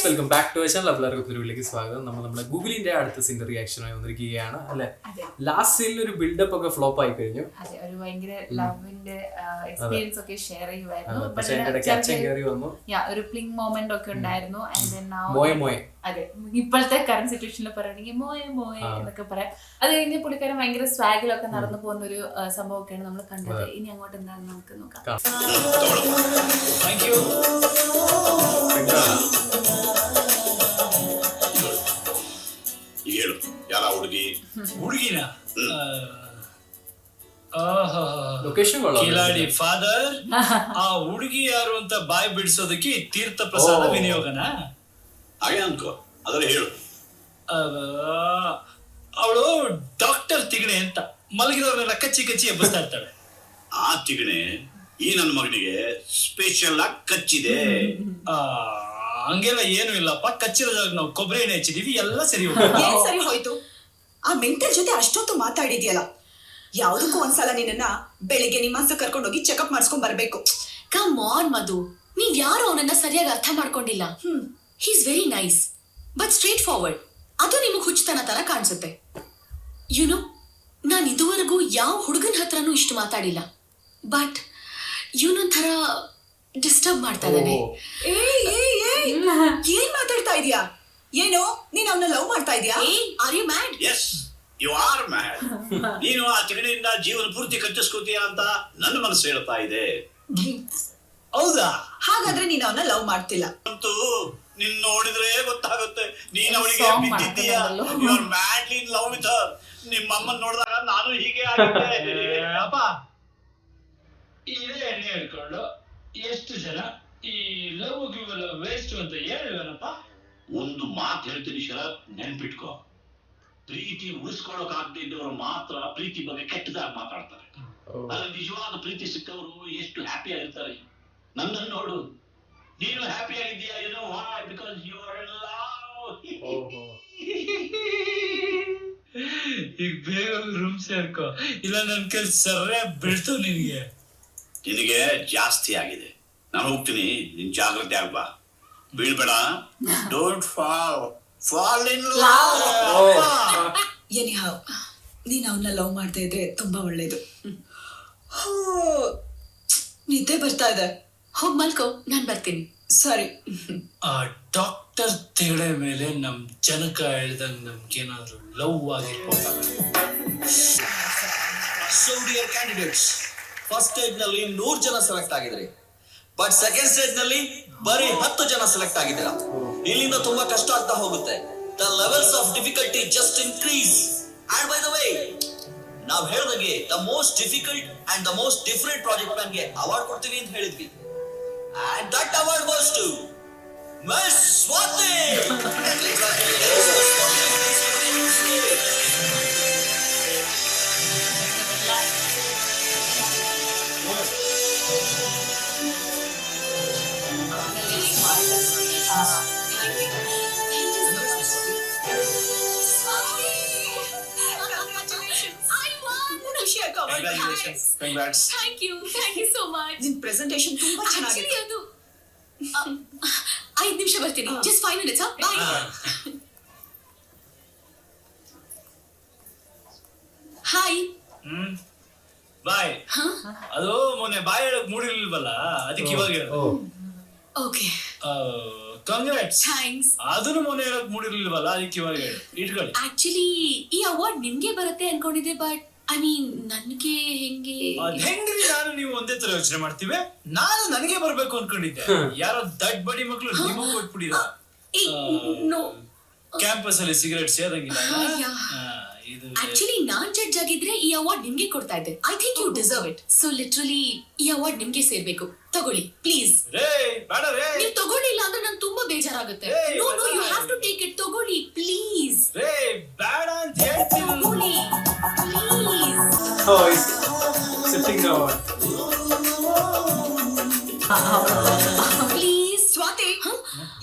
Welcome back to channel. എല്ലാവർക്കും പരിപാടിയിലേക്ക് സ്വാഗതം. നമ്മുടെ ഗൂഗിളിന്റെ അടുത്ത സീൻ്റെ റിയാക്ഷനായി വന്നിരിക്കുകയാണ് അല്ലെ. ലാസ്റ്റ് സീനിൽ ഒരു ബിൽഡപ്പ് ഒക്കെ ഫ്ലോപ്പ് ആയി കഴിഞ്ഞു. ഒരു ഭയങ്കര ലവിന്റെ എക്സ്പീരിയൻസ് ഒക്കെ ഷെയർ ചെയ്യുമായിരുന്നു. ഒരു പ്ലിങ് മൊമെന്റ് ഒക്കെ ഉണ്ടായിരുന്നു. അതെ, ഇപ്പോഴത്തെ കറന്റ് സിറ്റുവേഷനിൽ പറയുകയാണെങ്കിൽ മോയെ മോയെ എന്നൊക്കെ പറയാം. അത് കഴിഞ്ഞ് പുള്ളിക്കാരൻ ഭയങ്കര സ്വാഗിലൊക്കെ നടന്നു പോകുന്ന ഒരു സംഭവമൊക്കെയാണ് നമ്മൾ കണ്ടത്. ഇനി അങ്ങോട്ട് എന്താണെന്ന് നമുക്ക് നോക്കാം. ಕಿಲಾಡಿ ಫಾದರ್, ಆ ಹುಡುಗಿ ಯಾರು ಅಂತ ಬಾಯಿ ಬಿಡಿಸೋದಕ್ಕೆ ತೀರ್ಥ ಪ್ರಸಾದ ವಿನಿಯೋಗನ ಹಾಗೆ ಅನ್ಕೋ. ಅದರ ಹೇಳು. ಅವಳು ಡಾಕ್ಟರ್ ತಿಗಣೆ ಅಂತ ಮಲಗಿದವ್ರನ್ನೆಲ್ಲ ಕಚ್ಚಿ ಕಚ್ಚಿ ಎಬ್ಬಿಸ್ತಾ ಇರ್ತಾಳೆ. ಆ ತಿಗಣೆ ಈ ನನ್ನ ಮಗನಿಗೆ ಸ್ಪೆಷಲ್ ಆಗಿ ಕಚ್ಚಿದೆ. ಹಂಗೆಲ್ಲ ಏನು ಇಲ್ಲಪ್ಪ, ಕಚ್ಚಿರೋ ಜಾಗ ನಾವು ಕೊಬ್ಬರಿ ಎಣ್ಣೆ ಹಚ್ಚಿದೀವಿ, ಎಲ್ಲ ಸರಿ ಏನ್ ಸರಿ ಹೋಯ್ತು? ಆ ಮೆಂಟಲ್ ಜೊತೆ ಅಷ್ಟೊತ್ತು ಮಾತಾಡಿದ್ಯಲ್ಲ, ಯಾವ್ದಕ್ಕೂ ಒಂದ್ಸಲ ನಿನ್ನ ಬೆಳಿಗ್ಗೆ ನಿಮ್ಮ ಕರ್ಕೊಂಡೋಗಿ ಚೆಕಪ್ ಮಾಡಿಸ್ಕೊಂಡ್ ಬರ್ಬೇಕು. ಕಮ್ ಆನ್ ಮಧು, ನೀವ್ ಯಾರು ಅವನನ್ನ ಸರಿಯಾಗಿ ಅರ್ಥ ಮಾಡ್ಕೊಂಡಿಲ್ಲ. He's very nice but straightforward. ಅದು ನಿಮಗ್ ಹುಚ್ಚತನ ತರ ಕಾಣಿಸುತ್ತೆ. ಯುನೋ, ನಾನ್ ಇದುವರೆಗೂ ಯಾವ ಹುಡುಗನ ಹತ್ರನೂ ಇಷ್ಟು ಮಾತಾಡಿಲ್ಲ. ಬಟ್ ಇವನೊಂಥರ ಡಿಸ್ಟರ್ಬ್ ಮಾಡ್ತಾ ಇದ್ದಾನೆ. ಏನ್ ಮಾತಾಡ್ತಾ ಇದೀಯಾ? ಏನು ನೀನ್ ಅವನ ಲವ್ ಮಾಡ್ತಾ ಇದೀಯಾ? Are you mad? Yes, you are mad. ನೀನು ಆ ತಿಗಣೆಯಿಂದ ಜೀವನ ಪೂರ್ತಿ ಕಟ್ಟಿಸ್ಕೋತೀಯ ಅಂತ ನನ್ನ ಮನಸ್ಸು ಹೇಳ್ತಾ ಇದೆ. ಹೌದಾ? ಹಾಗಾದ್ರೆ ನೀನ್ ಅವನ ಲವ್ ಮಾಡ್ತಿಲ್ಲ. ಅಂತೂ ನಿನ್ ನೋಡಿದ್ರೆ ಗೊತ್ತಾಗುತ್ತೆ ನೀನ್ ಅವಳಿಗೆ ಬಿದ್ದಿದ್ದೀಯಾ. You are madly in love with her. ನಿಮ್ಮ ಅಮ್ಮನ್ ನೋಡಿದಾಗ ನಾನು ಹೀಗೆ ಆಗಿದ್ದೆ. ಅಪ್ಪ, ಇದೇ ಎಣ್ಣೆ ಹಿಡ್ಕೊಂಡು ಎಷ್ಟು ಜನ ಈ ಲವ್ ಗಿವ್ ವೇಸ್ಟ್ ಅಂತ ಹೇಳಿವನಪ್ಪ. ಒಂದು ಮಾತು ಹೇಳ್ತೀನಿ ಶರತ್, ನೆನ್ಪಿಟ್ಕೋ. ಪ್ರೀತಿ ಉಳಿಸ್ಕೊಳಕ್ ಆಗದೆ ಇದ್ದವರು ಮಾತ್ರ ಪ್ರೀತಿ ಬಗ್ಗೆ ಕೆಟ್ಟದಾಗಿ ಮಾತಾಡ್ತಾರೆ. ಅದ್ರ ನಿಜವಾದ ಪ್ರೀತಿ ಸಿಕ್ಕವರು ಎಷ್ಟು ಹ್ಯಾಪಿ ಆಗಿರ್ತಾರೆ. ನನ್ನನ್ನು ನೋಡು, ನೀನು ಹ್ಯಾಪಿ ಆಗಿದ್ದೀಯಾ? You know why? Because you are in love. ಈಗ ಬೇಗ ರೂಮ್ ಸೇರ್ಕೋ, ಇಲ್ಲ ನನ್ ಕೈ ಸರ್ರೆ ಬೀಳ್ತು ನಿನಗೆ. ನಿನಗೆ ಜಾಸ್ತಿ ಆಗಿದೆ. ನಾನು ಹೋಗ್ತೀನಿ, ನಿನ್ ಜಾಗ್ರತೆ ಆಗ್ಬಾ. ಬೀಳ್ಬೇಡ. Don't fall in love. Anyhow, ನೀನ್ ಅವನ್ನ ಲವ್ ಮಾಡ್ತಾ ಇದ್ರೆ ತುಂಬಾ ಒಳ್ಳೇದು. ನಿದ್ದೆ ಬರ್ತಾ ಇದೆ, ಹೋಗ್ ಮಲ್ಕೋ, ನಾನ್ ಬರ್ತೀನಿ. ಸರಿ. ಆ ಡಾಕ್ಟರ್ ತಿಗಡೆ ಮೇಲೆ ನಮ್ ಜನಕ ಹೇಳ್ದಂಗ್ ನಮ್ಗೇನಾದ್ರು ಲವ್ ಆಗಿರ್ಬೋದ? So dear candidates, first stage ನಲ್ಲಿ 100 ಜನ ಸೆಲೆಕ್ಟ್ ಆಗಿದ್ರಿ. ಬಟ್ ಸೆಕೆಂಡ್ ಸ್ಟೇಜ್ ನಲ್ಲಿ ಬರೀ 10 ಜನ ಸೆಲೆಕ್ಟ್ ಆಗಿದ್ದೀರಾ. ಇಲ್ಲಿಂದ ತುಂಬಾ ಕಷ್ಟ ಆಗ್ತಾ ಹೋಗುತ್ತೆ. The levels of difficulty just increase. And by the way, ನಾವ್ ಹೇಳ್ದಂಗೆ the most difficult and the most different project plan ಗೆ ಅವಾರ್ಡ್ ಕೊಡ್ತೀವಿ ಅಂತ ಹೇಳಿದ್ವಿ. And that award goes to miss Swati. Congrats. Thank you so much. ನಿನ್ presentation ತುಂಬಾ ಚೆನ್ನಾಗಿದೆ. ಅದು 5 ನಿಮಿಷ ಬರ್ತೀನಿ. Just 5 minutes. Bye. ಹಾಯ್. ಬಾಯ್. ಅದು ಮೊನ್ನೆ ಬಾಯ್ ಹೇಳಕ್ ಮೂಡಿರ್ಲಿಲ್ವಲ್ಲ, ಅದಕ್ಕೆ ಇವಾಗ ಹೇಳು. ಓಕೆ. ಕಾಂಗ್ರಾಟ್ಸ್. ಥ್ಯಾಂಕ್ಸ್. ಅದನ್ನು ಮೊನ್ನೆ ಹೇಳಕ್ ಮೂಡಿರ್ಲಿಲ್ವಲ್ಲ, ಅದಕ್ಕೆ ಇವಾಗ ಹೇಳು. ಇಟ್ಕೊಳ್ಳಿ. ಆಕ್ಚುಲಿ ಈ ಅವಾರ್ಡ್ ನಿಮ್ಗೆ ಬರುತ್ತೆ ಅನ್ಕೊಂಡಿದ್ದೆ, ಬಟ್ ಐ ಮೀನ್ ನನ್ಗೆ ಹೆಂಗ್ರಿ ನಾನು ನೀವು ಒಂದೇ ತರ ಯೋಚನೆ ಮಾಡ್ತೀವಿ. ನಾನು ನನಗೆ ಬರ್ಬೇಕು ಅನ್ಕೊಂಡಿದ್ದೆ. ಯಾರೋ ದಡ್ ಬಡಿ ಮಕ್ಳು ನಿಮಗ್ ಕೊಟ್ಬಿಟ್ಟಿದ. ಕ್ಯಾಂಪಸ್ ಅಲ್ಲಿ ಸಿಗರೇಟ್ ಸೇದಂಗಿಲ್ಲ. ಆಕ್ಚುಲಿ ನಾನ್ ಜಡ್ಜ್ ಆಗಿದ್ರೆ ಈ ಅವಾರ್ಡ್ ನಿಮ್ಗೆ ಕೊಡ್ತಾ ಇದ್ದೆ. I think you deserve it. So literally ಈ ಅವಾರ್ಡ್ ನಿಮ್ಗೆ ಸೇರ್ಬೇಕು. ತಗೊಳ್ಳಿ ಪ್ಲೀಸ್. ನೀವು ತಗೊಳ್ಳಿಲ್ಲ ಅಂದ್ರೆ ನಂಗೆ ತುಂಬಾ ಬೇಜಾರಾಗುತ್ತೆ. No no, you have to take it. ತಗೊಳ್ಳಿ ಪ್ಲೀಸ್. ಬೇಡ ಅಂತ ಹೇಳ್ತೀನಿ. ತಗೊಳ್ಳಿ please. Oh, he's accepting the award. Please. Swati,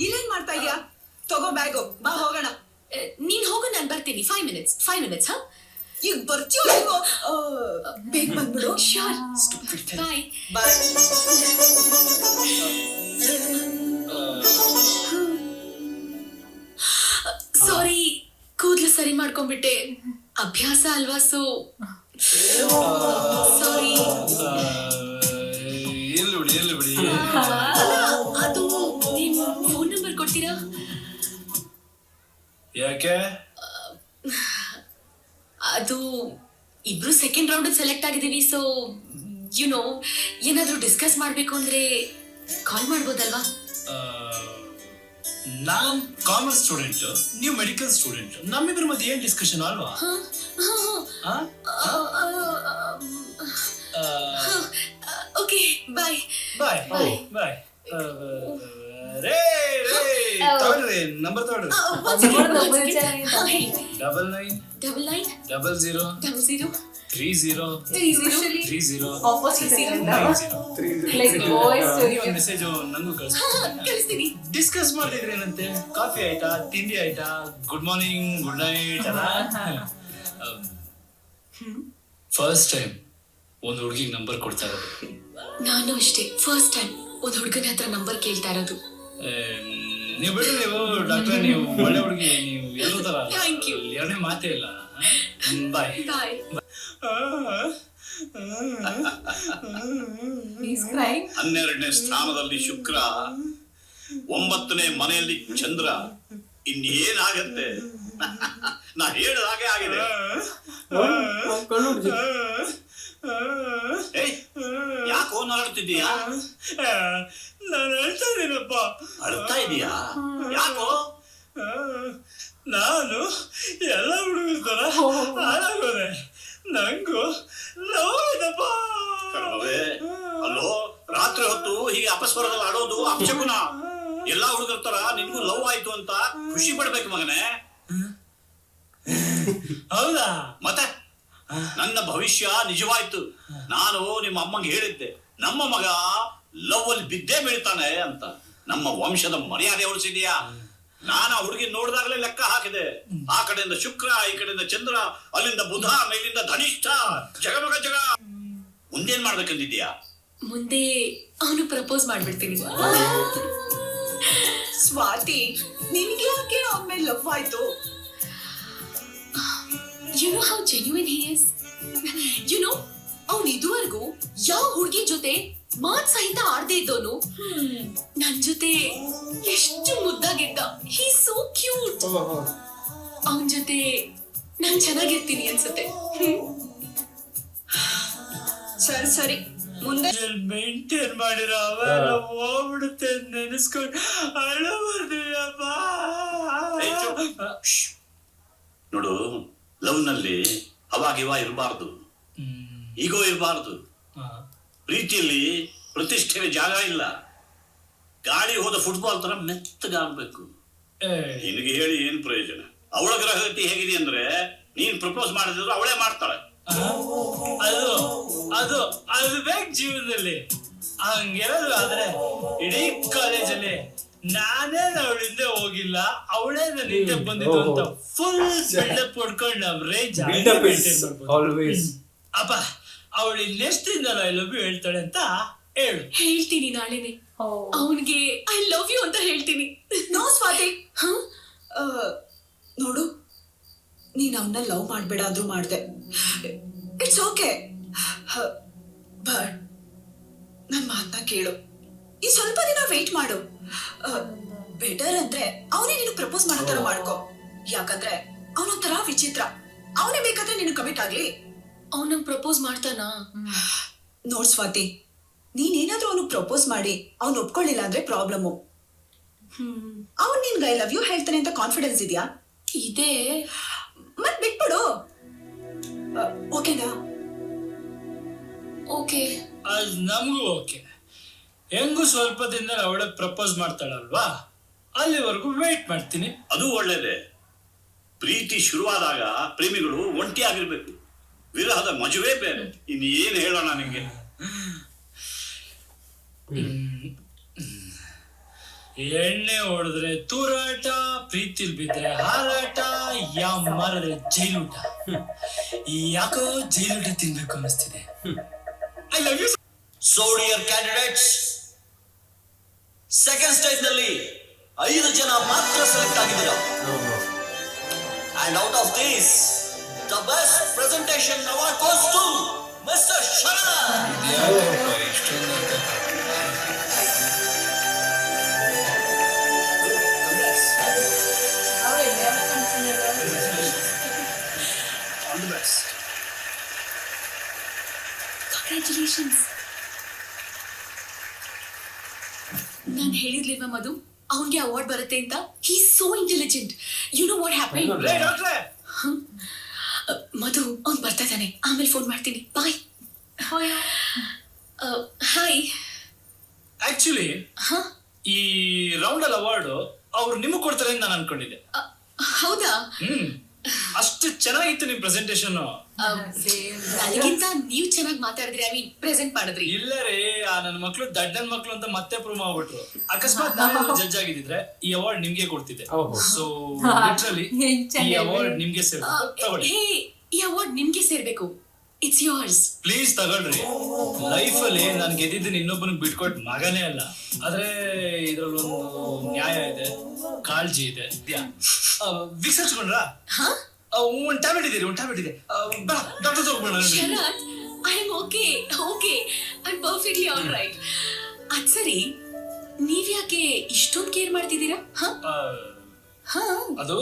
ಇಲ್ಲೇನ್ ಮಾಡ್ತಾ ಇದೀಯಾ? ತಗೋ ಬ್ಯಾಗು, ಬಾ ಹೋಗೋಣ. ನೀನ್ ಹೋಗು, ನಾನ್ ಬರ್ತೀನಿ. 5 minutes. ಈಗ ಬರ್ತೀಯೋ ಇಲ್ವೋ? ಬೇಗ ಬಂದ್ಬಿಡು. Sure. Bye. ಬಾಯ್. ಸರಿ ಮಾಡ್ಕೊಂಡ್ಬಿಟ್ಟೆ. ಅಭ್ಯಾಸ ಅಲ್ವಾ, ಸೊ ಸಾರಿ. ಎಲ್ಲಿ ಬಿಡಿ ಅದು ನಿಮ್ ಫೋನ್ ನಂಬರ್ ಕೊಡ್ತೀರಾ? ಯಾಕೆ? ಅದು ಇಬ್ರು ಸೆಕೆಂಡ್ ರೌಂಡ್ ಸೆಲೆಕ್ಟ್ ಆಗಿದೀವಿ, ಸೊ ಏನಾದ್ರೂ ಡಿಸ್ಕಸ್ ಮಾಡ್ಬೇಕು ಅಂದ್ರೆ ಕಾಲ್ ಮಾಡ್ಬೋದಲ್ವಾ? ನಾನ್ ಕಾಮರ್ಸ್ ಸ್ಟೂಡೆಂಟ್, ನೀವು ಮೆಡಿಕಲ್ ಸ್ಟೂಡೆಂಟ್, ನಮ್ಮಿಬ್ರ ಮಧ್ಯೆ ಏನ್ ಡಿಸ್ಕಷನ್ ಅಲ್ವಾ? ಓಕೆ, ಬಾಯ್. ಬಾಯ್ ಬಾಯ್. ತಗೊಳ್ರಿ, ನಂಬರ್ ತಗೊಳ್ರಿ. 9900 30 ಮೆಸೇಜ್ ನಂಗೂ ಕಳಿಸ್ತೀನಿ. ಡಿಸ್ಕಸ್ ಮಾಡಿದ್ರೆ ಏನಂತೆ? ಕಾಫಿ ಆಯ್ತಾ, ತಿಂಡಿ ಆಯ್ತಾ, ಗುಡ್ ಮಾರ್ನಿಂಗ್, ಗುಡ್ ನೈಟ್ ಅಲ್ಲ? ಫಸ್ಟ್ ಟೈಮ್ ಒಂದು ಹುಡುಗಿಗೆ ನಂಬರ್ ಕೊಡ್ತಾ ಇರೋದು. ನಾನು ಅಷ್ಟೇ ಫಸ್ಟ್ ಟೈಮ್ ಒಂದ್ ಹುಡುಗನ ಹತ್ರ ನಂಬರ್ ಕೇಳ್ತಾ ಇರೋದು. ನೀವು ಬಿಡ್ರಿ, ನೀವು ಡಾಕ್ಟರ್, ನೀವು ಒಳ್ಳೆ ಹುಡುಗಿ, ನೀವು ಎಲ್ಲೋ ತರ Thank you. ಎರಡನೇ ಮಾತೇ ಇಲ್ಲ. ಬಾಯ್ ಬಾಯ್. 12ನೇ ಸ್ಥಾನದಲ್ಲಿ ಶುಕ್ರ, 9ನೇ ಮನೆಯಲ್ಲಿ ಚಂದ್ರ. ಇನ್ನೇನಾಗತ್ತೆ? ನಾ ಹೇಳಿದ ಹಾಗೆ ಆಗಿದೆ. ಯಾಕೋ ನರಳ್ತಿದ್ದೀಯಾ? ನಾನು ಹೇಳ್ತಾ ಇದ್ದೀನಪ್ಪ. ಅಳ್ತಾ ಇದೀಯಾ? ಯಾಕೋ? ನಾನು ಎಲ್ಲ ಹುಡುಗರ ತರ ಹಾಳಾಗೋದೆ. ನಂಗೂ ಲವ್ ಇದಪ್ಪ. ಅಲ್ಲೋ, ರಾತ್ರಿ ಹೊತ್ತು ಹೀಗೆ ಅಪಸ್ವರದಲ್ಲಿ ಆಡೋದು ಅಪಶಕುನ. ಎಲ್ಲಾ ಹುಡುಗರ ತರ ನಿನ್ಗೂ ಲವ್ ಆಯ್ತು ಅಂತ ಖುಷಿ ಪಡ್ಬೇಕು ಮಗನೇ. ಹೌದಾ? ಮತ್ತೆ ನನ್ನ ಭವಿಷ್ಯ ನಿಜವಾಯ್ತು. ನಾನು ನಿಮ್ಮ ಅಮ್ಮಂಗೆ ಹೇಳಿದ್ದೆ, ನಮ್ಮ ಮಗ ಲವ್ ಅಲ್ಲಿ ಬಿದ್ದೇ ಬೀಳ್ತಾನೆ ಅಂತ. ನಮ್ಮ ವಂಶದ ಮರ್ಯಾದೆ ಉಳಿಸಿದ್ಯಾ? ನಾನು ಆ ಹುಡುಗಿ ನೋಡಿದಾಗಲೇ ಲೆಕ್ಕ ಹಾಕಿದೆ. ಆ ಕಡೆಯಿಂದ ಶುಕ್ರ, ಈ ಕಡೆಯಿಂದ ಚಂದ್ರ, ಅಲ್ಲಿಂದ ಬುಧ, ಮೇಲಿಂದ ಧನಿಷ್ಠ, ಜಗಮಗ ಜಗ. ಮುಂದೇನ್ ಮಾಡ್ಬೇಕಂದಿದ್ಯಾ? ಮುಂದೆ ಅವನು ಪ್ರಪೋಸ್ ಮಾಡ್ಬಿಡ್ತೀನಿ. ಸ್ವಾತಿ, ನಿನ್ಗೆ ಯಾಕೆ ಅವನ ಮೇಲೆ ಲವ್ ಆಯ್ತು? You know how genuine he is. ಅವ್ನು ಇದುವರೆಗೂ ಯಾವ ಹುಡುಗಿ ಜೊತೆ ಮಾತ್ ಸಹಿತ ಆಡದೆ ಇದ್ದೋನು ನನ್ ಜೊತೆ ಎಷ್ಟು ಮುದ್ದಾಗಿದ್ದ. ಹಿ ಸೋ ಕ್ಯೂಟ್. ಅವನ್ ಜೊತೆ ನಾನ್ ಚೆನ್ನಾಗಿರ್ತೀನಿ ಅನ್ಸುತ್ತೆ. ಸರಿ, ಮುಂದೆ ಮೇಂಟೈನ್ ಮಾಡಿರೋ ಅವೆಲ್ಲ ಹೋಗ್ಬಿಡುತ್ತೆ ನೆನೆಸ್ಕೊಂಡು ಅಳ ಬರ್ತೀಯಪ್ಪ. ನೋಡು, ಲವ್ ನಲ್ಲಿ ಅವಾಗಿವ ಇರಬಾರ್ದು, ಈಗೋ ಇರಬಾರ್ದು. ಪ್ರೀತಿಯಲ್ಲಿ ಪ್ರತಿಷ್ಠೆಗೆ ಜಾಗ ಇಲ್ಲ. ಗಾಳಿ ಹೋದ ಫುಟ್ಬಾಲ್ ತರ ಮೆತ್ತಗಾಗ್ಬೇಕು. ನಿನಗೆ ಹೇಳಿ ಏನ್ ಪ್ರಯೋಜನ? ಅವಳ ಗ್ರಹಗತಿ ಹೇಗಿದೆ ಅಂದ್ರೆ, ನೀನ್ ಪ್ರಪೋಸ್ ಮಾಡಿದ್ರು ಅವಳೇ ಮಾಡ್ತಾಳೆ. ಅದು ಅದು ಅದು ಬೇಕು ಜೀವನದಲ್ಲಿ. ಹಂಗೆಲ್ಲ ಆದ್ರೆ ಇಡೀ ಕಾಲೇಜಲ್ಲಿ ನಾನೇ ಅವಳಿಂದ ಹೋಗಿಲ್ಲ, ಅವಳೇ ನನ್ನ ಹಿಂದೆ ಬಂದಿದ್ದು ಅಂತ ಫುಲ್ ಬಿಲ್ಡಪ್ ಕೊಡ್ಕೊಂಡು ರೇಂಜ್ ಆಲ್ವೇಸ್. ಅಪ್ಪ, ಅವಳು ಇನ್ನೆಷ್ಟು ದಿನ ಐ ಲವ್ ಯು ಹೇಳ್ತಾಳೆ ಅಂತ ಹೇಳು. ಹೇಳ್ತೀನಿ ನಾಳೆನೆ. ಅವನ್ಗೆ ಐ ಲವ್ ಯು ಅಂತ ಹೇಳ್ತೀನಿ. ನೋ ಸ್ವಾತಿ, ನೋಡು, ನೀನ್ ಅವನ್ನ ಲವ್ ಮಾಡ್ಬೇಡ ಆದ್ರೂ ಮಾಡ್ದೆ. It's okay. ಬಟ್ ನನ್ ಮಾತನ್ನ ಕೇಳು. ಈ ಸ್ವಲ್ಪ ದಿನ ವೇಟ್ ಮಾಡು. ಬೆಟರ್ ಅಂದ್ರೆ ಅವನೇ ನೀನು ಪ್ರಪೋಸ್ ಮಾಡೋ ತರ ಮಾಡ್ಕೊ. ಯಾಕಂದ್ರೆ ಅವನೊಂಥರ ವಿಚಿತ್ರ. ಅವನೇ ಬೇಕಾದ್ರೆ ನೀನು ಕಮಿಟ್ ಆಗ್ಲಿ. ಅವನಂಗ್ ಪ್ರಪೋಸ್ ಮಾಡ್ತಾನಾ? ನೋಡ್ ಸ್ವಾತಿ, ನೀನೇನಾದ್ರೂ ಅವನು ಪ್ರಪೋಸ್ ಮಾಡಿ ಅವ್ನು ಒಪ್ಕೊಳ್ಳಿಲ್ಲ ಅಂದ್ರೆ ಪ್ರಾಬ್ಲಮ್ಮು. ಅವ್ನು ನಿನ್ಗೆ ಐ ಲವ್ ಯು ಹೇಳ್ತಾನೆ ಅಂತ ಕಾನ್ಫಿಡೆನ್ಸ್ ಇದೆಯಾ? ಇದೆ. ಮತ್ ಬಿಟ್ಬಿಡು. ಓಕೆನಾ? ಓಕೆ. ಅದು ನಮಗೂ ಓಕೆ. ಹೆಂಗೂ ಸ್ವಲ್ಪ ದಿನದಲ್ಲಿ ಅವಳೆ ಪ್ರಪೋಸ್ ಮಾಡ್ತಾಳಲ್ವಾ, ಅಲ್ಲಿವರೆಗೂ ವೇಟ್ ಮಾಡ್ತೀನಿ. ಅದು ಒಳ್ಳೇದೇ. ಪ್ರೀತಿ ಶುರುವಾದಾಗ ಪ್ರೇಮಿಗಳು ಒಂಟಿಯಾಗಿರ್ಬೇಕು. ವಿರಹದ ಮಜುವೇ ಬೇರೆ. ಇನ್ನೇನು ಹೇಳೋಣ ನಿಂಗೆ? ಎಣ್ಣೆ ಹೊಡೆದ್ರೆ ತೂರಾಟ, ಪ್ರೀತಿಲ್ ಬಿದ್ರೆ ಹಾರಾಟ, ಯಾವ ಮಾರಿದ್ರೆ ಜೈಲೂಟ. ಯಾಕೋ ಜೈಲೂಟ ತಿನ್ಬೇಕು ಅನ್ನಿಸ್ತಿದೆ. I love you. So dear candidates, second stage ನಲ್ಲಿ 5 ಜನ ಮಾತ್ರ ಸೆಲೆಕ್ಟ್ ಆಗಿದ್ದೀರಾ. And out of this, the best presentation award goes to Mr. Sharan. All the best. Congratulations. ನಾನು ಹೇಳಿರ್ಲಿಲ್ವಾ ಮಧು ಅವನ್ಗೆ ಅವಾರ್ಡ್ ಬರುತ್ತೆ ಅಂತ. He so intelligent. You know what happen? Hey, doctor. Madhu ಅವ್ನು ಬರ್ತಾ ಇದ್ದಾನೆ, ಆಮೇಲೆ ಫೋನ್ ಮಾಡ್ತೀನಿ. ಬಾಯ್. ಹಾಯ್. Actually, ಈ ರೌಂಡ್ ಅಲ್ಲಿ ಅವಾರ್ಡ್ ಅವ್ರು ನಿಮಗೆ ಕೊಡ್ತಾರೆ ಅಂತ ನಾನು ಅನ್ಕೊಂಡಿದ್ದೆ. ಹೌದಾ? ಅಷ್ಟು ಚೆನ್ನಾಗಿತ್ತು ನಿಮ್ ಪ್ರೆಸೆಂಟೇಶನ್. ನನಗಿಂತ ನೀವು ಚೆನ್ನಾಗಿ ಮಾತಾಡಿದ್ರಿ, ಐ ಮೀನ್ ಪ್ರೆಸೆಂಟ್ ಮಾಡಿದ್ರಿ. ಇಲ್ಲ ರೀ, ಆ ನನ್ನ ಮಕ್ಳು ದಡ್ಡನ್ ಮಕ್ಳು ಅಂತ ಮತ್ತೆ ಪ್ರೂವ್ ಮಾಡ್ಬಿಟ್ರು. ಅಕಸ್ಮಾತ್ ನಾನು ಜಡ್ಜ್ ಆಗಿದ್ರೆ ಈ ಅವಾರ್ಡ್ ನಿಮ್ಗೆ ಕೊಡ್ತಿದ್ದೆ. ಸೊ ಲಿಟರಲಿ ಈ ಅವಾರ್ಡ್ ನಿಮ್ಗೆ ಸೇರ್ಬೇಕು. ತಗೊಳ್ಳಿ. ಹೇ, ಈ ಅವಾರ್ಡ್ ನಿಮ್ಗೆ ಸೇರ್ಬೇಕು. It's yours. ಪ್ಲೀಸ್ ತಗೊಳ್ರಿ. ಲೈಫ್ ಅಲ್ಲಿ ನಾನು ಗೆದ್ದಿದ್ದೀನಿ ಇನ್ನೊಬ್ಬನಿಗೆ ಬಿಟ್ಕೊಟ್ ಮಗನೇ ಅಲ್ಲ. ಆದ್ರೆ ಇದ್ರಲ್ಲೊಂದು ನ್ಯಾಯ ಇದೆ, ಕಾಳಜಿ ಇದೆ. ವಿಕ್ಸ್ ಹಚ್ಕೊಂಡ್ರಾ? ಒಂದ್ ಟ್ಯಾಬ್ಲೆಟ್ ಇದೆ, ಡಾಕ್ಟರ್ ತಗೋಬೇಡ. Sharath, I am okay, I am perfectly all right. ಅದ್ ಸರಿ, ನೀವ್ಯಾಕೆ ಇಷ್ಟೊಂದು ಕೇರ್ ಮಾಡ್ತಿದ್ದೀರಾ? ಅದು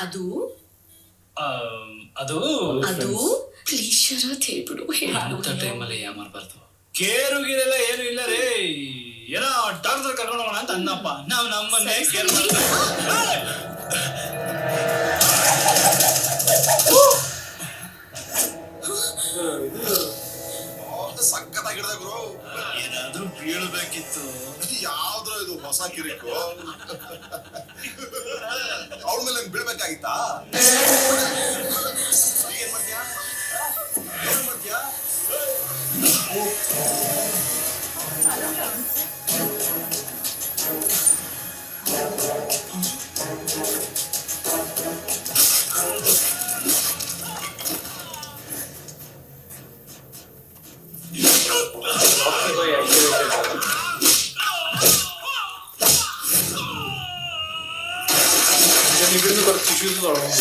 ಅದು ಅದು ಅದು ಪ್ಲೀಸ್ ಶರತ್ ಹೇಳ್ಬಿಡು. ಅಂತ ಟೈಮಲ್ಲಿ ಯಾಮಾರ್ಬಾರ್ದು. ಕೇರು ಗೀರೆಲ್ಲ ಏನು ಇಲ್ಲ ರೇ. ಏನೋ ಡಾಕ್ಟರ್ ಕರ್ಕೊಂಡು ಹೋಗೋಣ ಅಂತ ಅನ್ನಪ್ಪ. ನಾವು ನಮ್ಮನ್ನೇ ಕೇರ್ ಮಾಡ್ತೀವಿ. ಸಕ್ಕತ್ತಾಗಿಡ್ದ ಗುರು. ಏನಾದ್ರೂ ಬೀಳ್ಬೇಕಿತ್ತು. ಯಾವ್ದ್ರ ಇದು ಹೊಸ ಕಿರಿಕು? ಅವಳ ಮೇಲೆ ನಂಗೆ ಬೀಳ್ಬೇಕಾಗಿತ್ತಾ? ಏನ್ ಮಾಡ್ತೀಯಾ? ಏನ್ ಮಾಡ್ತೀಯಾ? ഇവിടുന്ന് കുറച്ച് ഇഷ്യൂസ് തുടങ്ങും.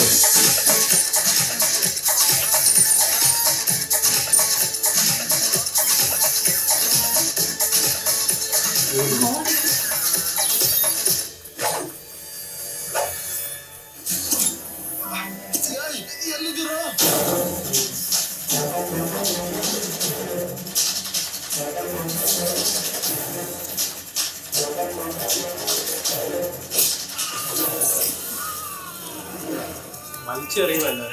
ಎಲ್ಲಿದ್ದೀರಾ? വലിച്ചെറിയുമല്ലോ.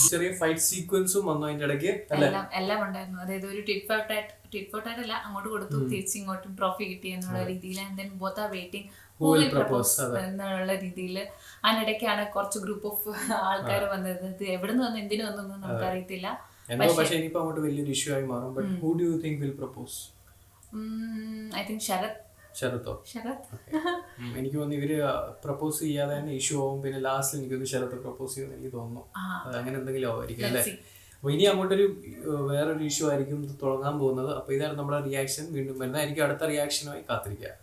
ചെറിയ ഫൈറ്റ് സീക്വൻസും വന്നു അതിന്റെ ഇടയ്ക്ക് എല്ലാം ഉണ്ടായിരുന്നു. അതായത് ഒരു ടിറ്റ് ഫോർ ടാറ്റ് അല്ല, അങ്ങോട്ട് കൊടുത്തു, തിരിച്ച് ഇങ്ങോട്ടും ട്രോഫി കിട്ടി എന്നുള്ള രീതിയിൽ. And then both are waiting who will propose എന്നുള്ള രീതിയിൽ. അതിനിടയ്ക്കാണ് കുറച്ച് ഗ്രൂപ്പ് ഓഫ് ആൾക്കാർ വന്നത്. ഇത് എവിടെ നിന്ന് വന്നു, എന്തിനു വന്നു നമുക്ക് അറിയത്തില്ല. പക്ഷേ ഇനിയിപ്പോ അങ്ങോട്ട് വലിയൊരു ഇഷ്യൂ ആയി മാറും. But who do you think will propose? I think Sharath. എനിക്ക് തോന്നുന്നു ഇവര് പ്രപ്പോസ് ചെയ്യാതെ തന്നെ ഇഷ്യൂ ആവും. പിന്നെ ലാസ്റ്റ് എനിക്കൊന്ന് ശരത് പ്രപ്പോസ് ചെയ്യുമെന്ന് എനിക്ക് തോന്നുന്നു. അങ്ങനെ എന്തെങ്കിലും ആയിരിക്കും അല്ലേ? അപ്പൊ ഇനി അങ്ങോട്ടൊരു വേറൊരു ഇഷ്യൂ ആയിരിക്കും തുടങ്ങാൻ പോകുന്നത്. അപ്പൊ ഇതാണ് നമ്മുടെ റിയാക്ഷൻ. വീണ്ടും വരുന്നതായിരിക്കും അടുത്ത റിയാക്ഷനുമായി കാത്തിരിക്കുക.